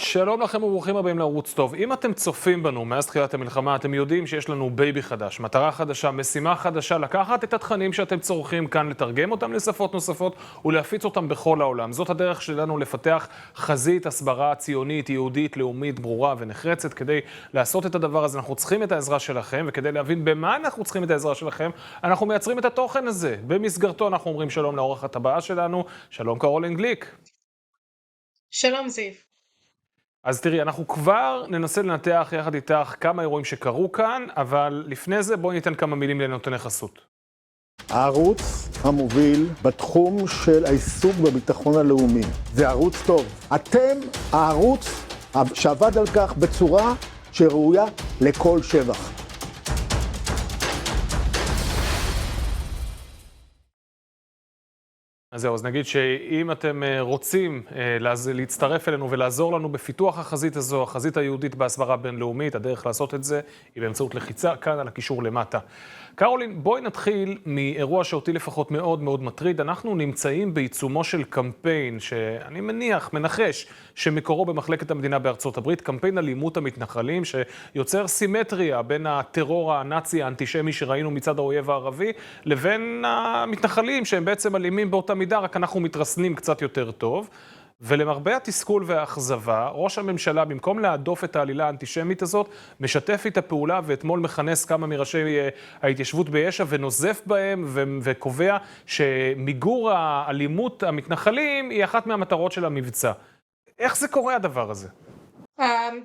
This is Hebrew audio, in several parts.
שלום לכם וברוכים הבאים לערוץ טוב. אם אתם צופים בנו מאז תחילת המלחמה, אתם יודעים שיש לנו בייבי חדש, מטרה חדשה, משימה חדשה, לקחת את התכנים שאתם צורכים כאן, לתרגם אותם לשפות נוספות ולהפיץ אותם בכל העולם. זאת הדרך שלנו לפתח חזית הסברה ציונית, יהודית, לאומית, ברורה ונחרצת. כדי לעשות את הדבר הזה אנחנו צריכים את העזרה שלכם, וכדי להבין במה אנחנו צריכים את העזרה שלכם, אנחנו מייצרים את התוכן הזה. במסגרתו אנחנו אומרים שלום לאורחת הבאה שלנו, שלום קרולין גליק. שלום זיו. אז תראי, אנחנו כבר ננסה לנתח יחד איתך כמה אירועים שקרו כאן, אבל לפני זה בואי ניתן כמה מילים לנותני חסות. הערוץ המוביל בתחום של העיסוק בביטחון הלאומי. זה ערוץ טוב. אתם הערוץ שעבד על כך בצורה שראויה לכל שבח. אז זהו, אז נגיד שאם אתם רוצים להצטרף אלינו ולעזור לנו בפיתוח החזית הזו, החזית היהודית בהסברה בינלאומית, הדרך לעשות את זה היא באמצעות לחיצה כאן על הקישור למטה. קרולין, בואי נתחיל מאירוע שאותי לפחות מאוד מאוד מטריד. אנחנו נמצאים בעיצומו של קמפיין שאני מניח, מנחש, שמקורו במחלקת המדינה בארצות הברית, קמפיין אלימות המתנחלים שיוצר סימטריה בין הטרור הנאצי האנטישמי שראינו מצד האויב הערבי, לבין המתנחלים שהם בעצם אלימים באותה מידה, רק אנחנו מתרסנים קצת יותר טוב. ולמרבה התסכול והאכזבה, ראש הממשלה, במקום להדוף את העלילה האנטישמית הזאת, משתף איתה פעולה, ואתמול מכנס כמה מראשי ההתיישבות ביש"ע ונוזף בהם וקובע שמיגור האלימות המתנחלים היא אחת מהמטרות של המבצע. איך זה קורה הדבר הזה?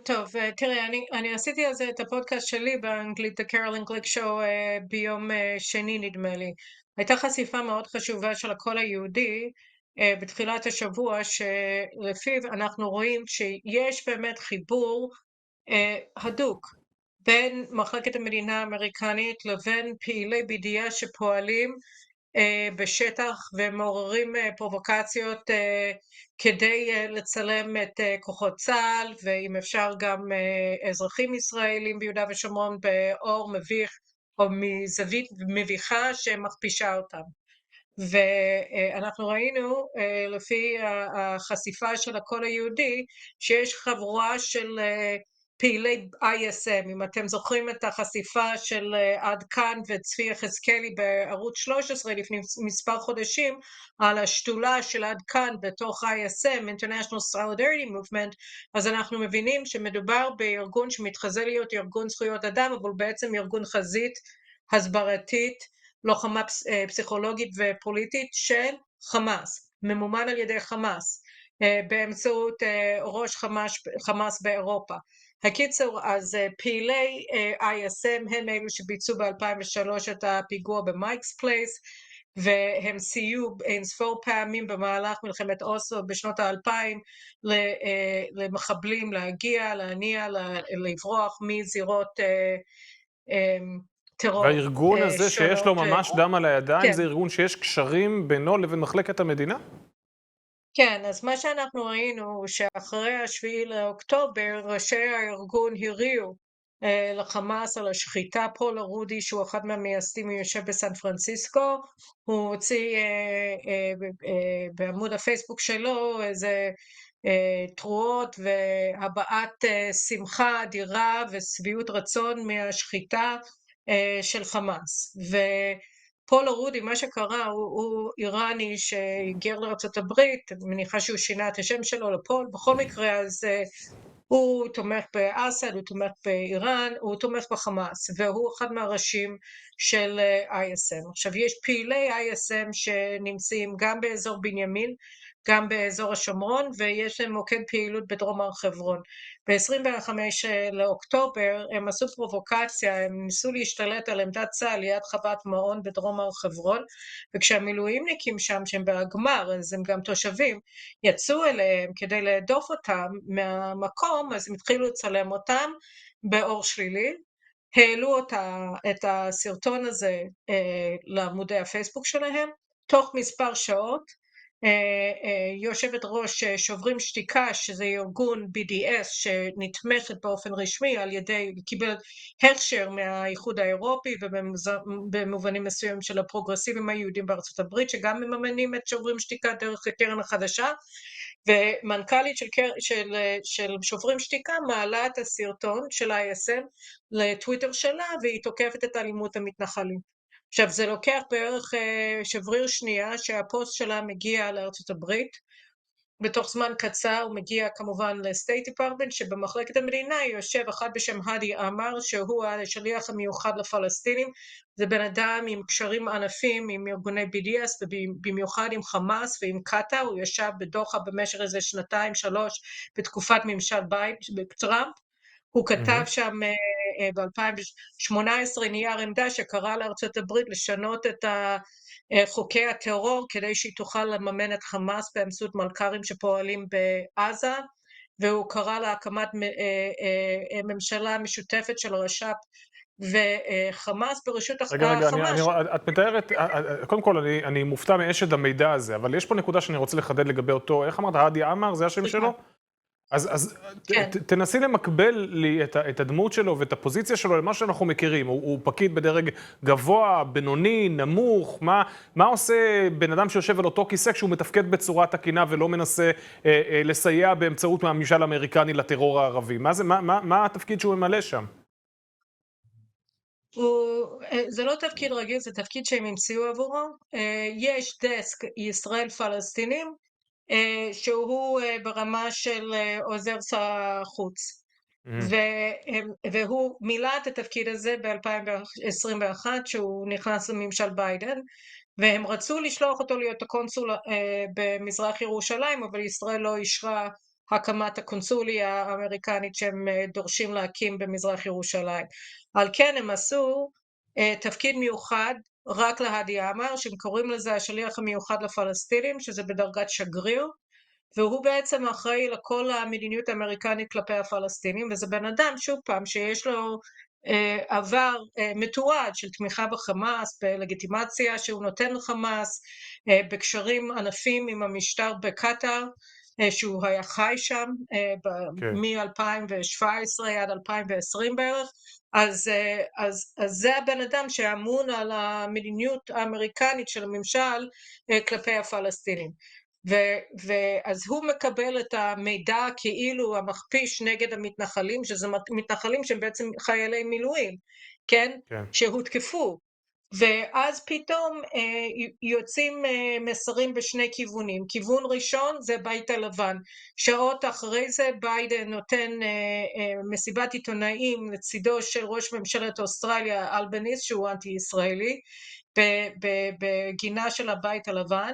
טוב, תראה, אני עשיתי על זה את הפודקאסט שלי באנגלית, The Carolyn Glick Show, ביום שני נדמה לי. הייתה חשיפה מאוד חשובה של הקול היהודי בתחילת השבוע, שלפיו אנחנו רואים שיש באמת חיבור הדוק בין מחלקת המדינה האמריקנית לבין פעילי BDS שפועלים בשטח ומעוררים פרובוקציות כדי לצלם את כוחות צה"ל, ואם אפשר גם אזרחים ישראלים ביהודה ושומרון באור מביך או מזווית מביכה שמכפישה אותם. ואנחנו ראינו לפי החשיפה של הקול היהודי שיש חבורה של פעילי ISM. אם אתם זוכרים את החשיפה של עד כאן וצבי יחזקאלי בערוץ 13 לפני מספר חודשים על השתולה של עד כאן בתוך ISM, International Solidarity Movement, אז אנחנו מבינים שמדובר בארגון שמתחזה להיות ארגון זכויות אדם, אבל בעצם ארגון חזית הסברתית, לוחמה פסיכולוגית ופוליטית של חמאס, ממומן על ידי חמאס, באמצעות ראש חמאס באירופה. הקיצור, אז פעילי ISM הם אלו שביצעו ב-2003 את הפיגוע במייקס פלייס, והם סייעו אינספור פעמים במהלך מלחמת אוסלו בשנות ה-2000 למחבלים להגיע, להניע, לברוח מזירות טרור. והארגון הזה שיש לו שונות. ממש דם על הידיים, כן. זה ארגון שיש קשרים בינו לבין מחלקת המדינה? כן, אז מה שאנחנו ראינו שאחרי השביעי לאוקטובר, ראשי הארגון הריעו לחמאס על השחיטה. פול ארודי, שהוא אחד מהמייסדים, הוא יושב בסן פרנסיסקו, הוא הוציא בעמוד הפייסבוק שלו איזה תרועות והבעת שמחה אדירה ושביעות רצון מהשחיטה של חמאס. פול ארודי, מה שקרה, הוא איראני שהיגר לארצות הברית, אני מניחה שהוא שינה את השם שלו לפול, בכל מקרה אז הוא תומך באסד, הוא תומך באיראן, הוא תומך בחמאס, והוא אחד מהראשים של ISM. עכשיו יש פעילי ISM שנמצאים גם באזור בנימין, גם באזור השומרון, ויש להם מוקד פעילות בדרום הר חברון. ב-25 לאוקטובר הם עשו פרובוקציה, הם ניסו להשתלט על עמדת צה"ל ליד חוות מעון בדרום הר חברון, וכשהמילואימניקים שם, שהם בהגמר, אז הם גם תושבים, יצאו אליהם כדי להדוף אותם מהמקום, אז הם התחילו לצלם אותם באור שלילי, העלו את הסרטון הזה לעמודי הפייסבוק שלהם, תוך מספר שעות יושבת ראש שוברים שתיקה, שזה ארגון BDS שנתמכת באופן רשמי על ידי, קיבל הכשר מהאיחוד האירופי ובמובנים מסוימים של הפרוגרסיבים היהודים בארצות הברית, שגם מממנים את שוברים שתיקה דרך הקרן החדשה, ומנכ"לית של שוברים שתיקה מעלה את הסרטון של ISM לטוויטר שלה, והיא תוקפת את אלימות המתנחלים. עכשיו, זה לוקח בערך שבריר שנייה שהפוסט שלה מגיע לארצות הברית, בתוך זמן קצר הוא מגיע כמובן לסטייט דיפרטמנט, שבמחלקת המדינה יושב אחד בשם האדי עמאר, שהוא השליח המיוחד לפלסטינים, זה בן אדם עם קשרים ענפים עם ארגוני BDS, ובמיוחד עם חמאס ועם קטאר, הוא ישב בדוחה במשך איזה 2-3 בתקופת ממשל טראמפ, הוא כתב שם ב-2018 נייר עמדה שקרא לארצות הברית לשנות את חוקי הטרור כדי שהיא תוכל לממן את חמאס באמצעות מלכ"רים שפועלים בעזה, והוא קרא להקמת ממשלה משותפת של רש"פ וחמאס ברשות החמאס. רגע, את מתארת, קודם כל אני מופתע מאשד המידע הזה, אבל יש פה נקודה שאני רוצה לחדד לגבי אותו, איך אמרת, האדי עמאר, זה השם שלו? אז תנסי למקבל לי את הדמות שלו ואת הפוזיציה שלו למה שאנחנו מכירים. הוא פקיד בדרג גבוה, בינוני, נמוך. מה עושה בן אדם שיושב על אותו כיסא כשהוא מתפקד בצורה תקינה ולא מנסה לסייע באמצעות מהממשל האמריקני לטרור הערבי? מה התפקיד שהוא ממלא שם? זה לא תפקיד רגיל, זה תפקיד שהם המציאו עבורו. יש דסק ישראל פלסטינים, שהוא ברמה של עוזר שר החוץ, והוא מילא את התפקיד הזה ב-2021 שהוא נכנס לממשל ביידן, והם רצו לשלוח אותו להיות הקונסול במזרח ירושלים, אבל ישראל לא אישרה הקמת הקונסוליה האמריקנית שהם דורשים להקים במזרח ירושלים. על כן הם עשו תפקיד מיוחד רק להאדי עמאר, שהם קוראים לזה השליח המיוחד לפלסטינים, שזה בדרגת שגריר, והוא בעצם אחראי לכל המדיניות האמריקנית כלפי הפלסטינים, וזה בן אדם, שוב פעם, שיש לו עבר מתועד של תמיכה בחמאס, בלגיטימציה שהוא נותן לחמאס, בקשרים ענפים עם המשטר בקטאר, שהוא היה חי שם מ-2017 עד 2020 בערך, אז זה הבן אדם שאמון על המדיניות האמריקנית של הממשל כלפי הפלסטינים. ואז הוא מקבל את המידע כאילו המכפיש נגד המתנחלים, שזה מתנחלים שהם בעצם חיילי מילואים, כן? שהותקפו. ואז פתאום יוצאים מסרים בשני כיוונים. כיוון ראשון זה בית הלבן. שעות אחרי זה ביידן נותן מסיבת עיתונאים לצידו של ראש ממשלת אוסטרליה אלבניז, שהוא אנטי-ישראלי, בגינה של הבית הלבן,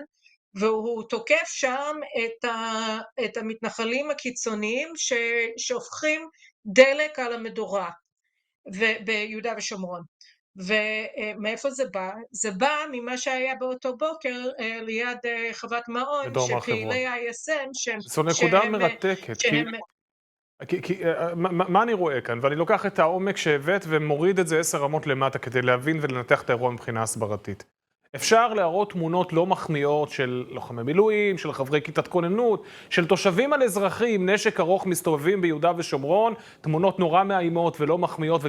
והוא תוקף שם את המתנחלים הקיצוניים ששופכים דלק על המדורה ביהודה ושומרון. ומאיפה זה בא? זה בא ממה שהיה באותו בוקר ליד חוות מעון, שפעילי ISM זו נקודה מרתקת, כי מה אני רואה כאן? ואני לוקח את העומק שהבאת ומוריד את זה 10 רמות למטה כדי להבין ולנתח את האירוע מבחינה הסברתית. אפשר להראות תמונות לא מחמיאות של לוחמי מילואים, של חברי כיתת כוננות, של תושבים על אזרחים עם נשק ארוך מסתובבים ביהודה ושומרון, תמונות נורא מאיימות ולא מחמיאות,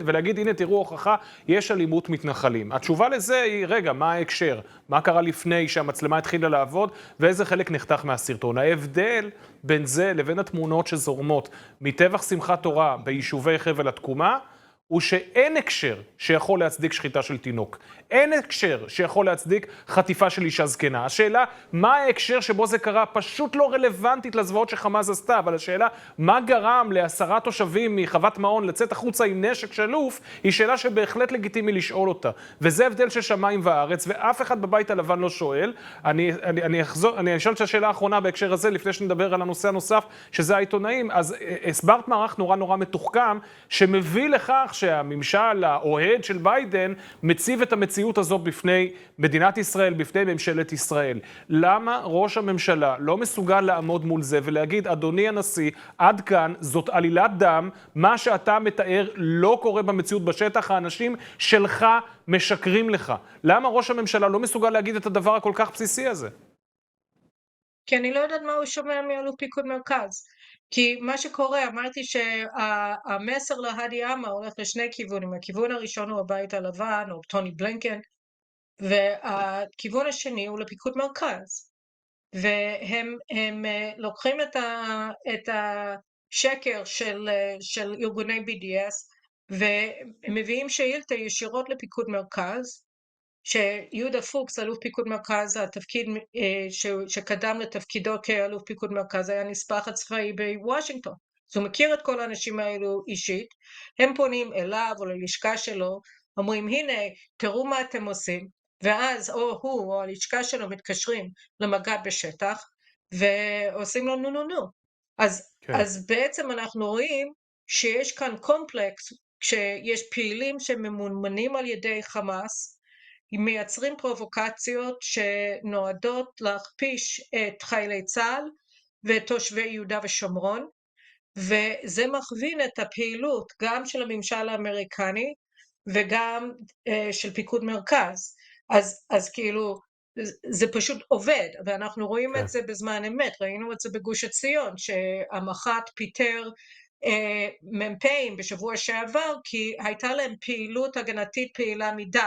ולהגיד, הנה תראו הוכחה, יש אלימות מתנחלים. התשובה לזה היא, רגע, מה ההקשר? מה קרה לפני שהמצלמה התחילה לעבוד, ואיזה חלק נחתך מהסרטון? ההבדל בין זה לבין התמונות שזורמות מטבח שמחת תורה ביישובי חבל התקומה, הוא שאין הקשר שיכול להצדיק שחיטה של תינוק. אין הקשר שיכול להצדיק חטיפה של אישה זקנה. השאלה, מה ההקשר שבו זה קרה, פשוט לא רלוונטית לזוועות שחמאס עשתה, אבל השאלה, מה גרם ל10 תושבים מחוות מעון לצאת החוצה עם נשק שלוף, היא שאלה שבהחלט לגיטימי לשאול אותה. וזה הבדל של שמיים וארץ, ואף אחד בבית הלבן לא שואל. אני אשאל את השאלה האחרונה בהקשר הזה, לפני שנדבר על הנושא הנוסף, שזה העיתונאים. אז הסברת מערך נורא מתוחכם, שמביא לכך שהממשל האוהד של ביידן מציב את המציאות הזאת בפני מדינת ישראל, בפני ממשלת ישראל. למה ראש הממשלה לא מסוגל לעמוד מול זה ולהגיד, אדוני הנשיא, עד כאן זאת עלילת דם, מה שאתה מתאר לא קורה במציאות בשטח, האנשים שלך משקרים לך. למה ראש הממשלה לא מסוגל להגיד את הדבר הכל כך בסיסי הזה? כי אני לא יודעת מה הוא שומע מאלוף פיקוד מרכז. כי מה שקורה, אמרתי שהמסר להדי עמה הולך לשני כיוונים. הכיוון הראשון הוא הבית הלבן, או טוני בלינקן, והכיוון השני הוא לפיקוד מרכז. והם לוקחים את השקר של ארגוני BDS, והם מביאים שאילתה ישירות לפיקוד מרכז, שיהודה פוקס, אלוף פיקוד מרכז, התפקיד שקדם לתפקידו כאלוף פיקוד מרכז, היה נספח הצבאי בוושינגטון. אז הוא מכיר את כל האנשים האלו אישית, הם פונים אליו או ללשכה שלו, אומרים הנה תראו מה אתם עושים, ואז או הוא או הלשכה שלו מתקשרים למג"ד בשטח, ועושים לו נו נו נו. אז בעצם אנחנו רואים שיש כאן קומפלקס, כשיש פעילים שממומנים על ידי חמאס, מייצרים פרובוקציות שנועדות להכפיש את חיילי צה"ל ואת תושבי יהודה ושומרון, וזה מכווין את הפעילות גם של הממשל האמריקני וגם של פיקוד מרכז. אז כאילו זה פשוט עובד, ואנחנו רואים את זה בזמן אמת, ראינו את זה בגוש עציון, שהמח"ט פיטר מ"פים בשבוע שעבר, כי הייתה להם פעילות הגנתית פעילה מדי,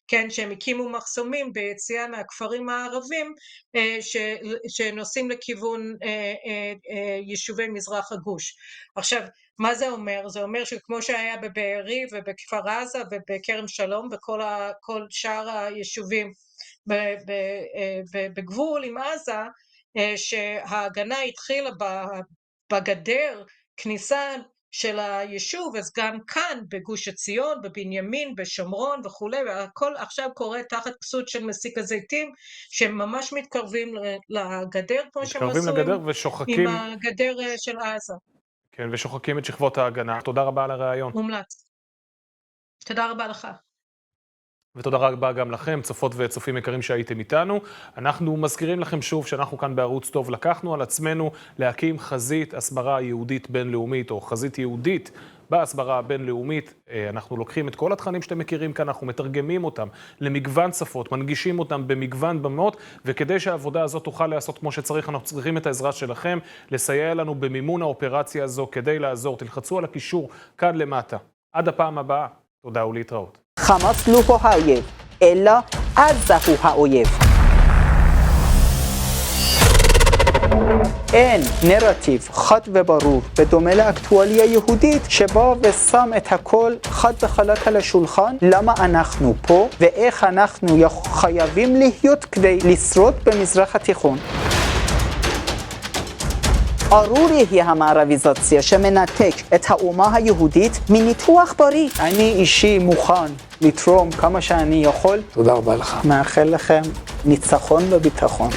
כן, שהם הקימו מחסומים ביציאה מהכפרים הערבים שנוסעים לכיוון יישובי מזרח הגוש. עכשיו, מה זה אומר? זה אומר שכמו שהיה בבארי ובכפר עזה ובכרם שלום וכל שאר היישובים בגבול עם עזה, שההגנה התחילה בגדר כניסה של היישוב, אז גם כאן בגוש עציון, בבנימין, בשומרון וכולי, והכל עכשיו קורה תחת כסות של מסיק הזיתים, שהם ממש מתקרבים לגדר, כמו שהם עשו עם הגדר של עזה. כן, ושוחקים את שכבות ההגנה. תודה רבה על הרעיון. מומלץ. תודה רבה לך. ותודה רבה גם לכם, צופות וצופים יקרים שהייתם איתנו. אנחנו מזכירים לכם שוב שאנחנו כאן בערוץ טוב לקחנו על עצמנו להקים חזית הסברה יהודית בינלאומית, או חזית יהודית בהסברה הבינלאומית. אנחנו לוקחים את כל התכנים שאתם מכירים כאן, אנחנו מתרגמים אותם למגוון שפות, מנגישים אותם במגוון במות, וכדי שהעבודה הזאת תוכל לעשות כמו שצריך, אנחנו צריכים את העזרה שלכם, לסייע לנו במימון האופרציה הזו כדי לעזור. תלחצו על הקישור כאן למטה. עד הפעם הבאה. תודה ולהתראות. חמאס לא הוא האויב, אלא עזה הוא האויב. אין נרטיב חד וברור בדומה לאקטואליה יהודית שבא ושם את הכל חד וחלק על השולחן, למה אנחנו פה ואיך אנחנו חייבים להיות כדי לשרוד במזרח התיכון. ארורי היא המערביזציה שמנתק את האומה היהודית מניתוח בריא. אני אישי מוכן לתרום כמה שאני יכול. תודה רבה לך. מאחל לכם ניצחון וביטחון.